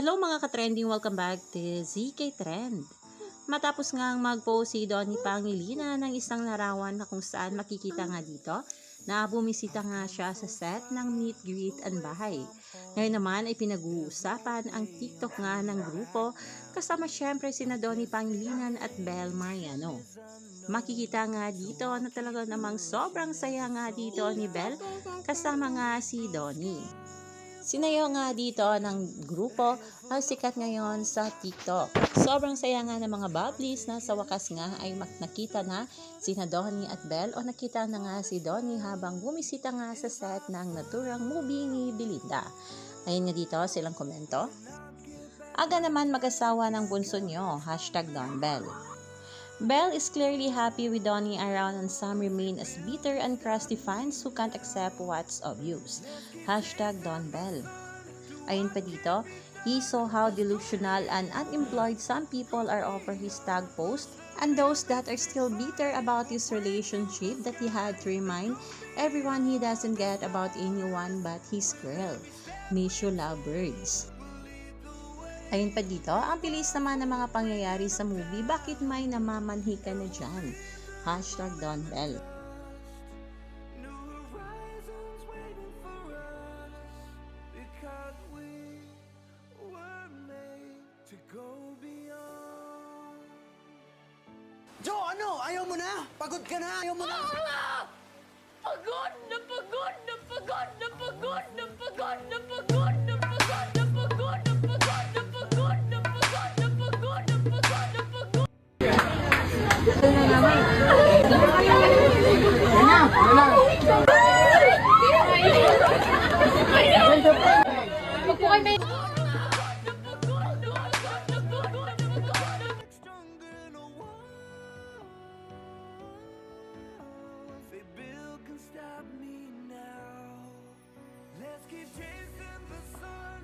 Hello mga ka-trending, welcome back to ZK Trend. Matapos ngang mag-post si Donnie Pangilinan ng isang larawan na kung saan makikita nga dito na bumisita nga siya sa set ng meet, greet, and bahay. Ngayon naman ay pinag-uusapan ang TikTok nga ng grupo kasama syempre sina Donnie Pangilinan at Bel Mariano. Makikita nga dito na talaga namang sobrang saya nga dito ni Bel kasama nga si Donnie. Sinayaw nga dito ng grupo ang sikat ngayon sa TikTok. Sobrang saya nga ng mga bubblies na sa wakas nga ay nakita na sina Donnie at Bel o nakita na nga si Donnie habang bumisita nga sa set ng naturang movie ni Belinda. Ayun nga dito silang komento. Aga naman mag-asawa ng bunso nyo, #DonBel. Belle is clearly happy with Donnie around and some remain as bitter and crusty fans who can't accept what's obvious. #DonBel. Ayun pa dito, he saw how delusional and unemployed some people are over his tag post and those that are still bitter about his relationship that he had to remind everyone he doesn't get about anyone but his girl. Miss you, lovebirds. Ayun pa dito, ang bilis naman ng mga pangyayari sa movie, bakit may namamanhi ka na dyan? #DonBel. Jo, ano? Ayaw mo na? Pagod ka na? Ayaw mo na? Pagod na pagod na pagod na pagod na pagod na pagod na pagod na pagod na pagod na pagod na pagod na pagod na pagod na pagod. Stop me now. Let's keep chasing the sun.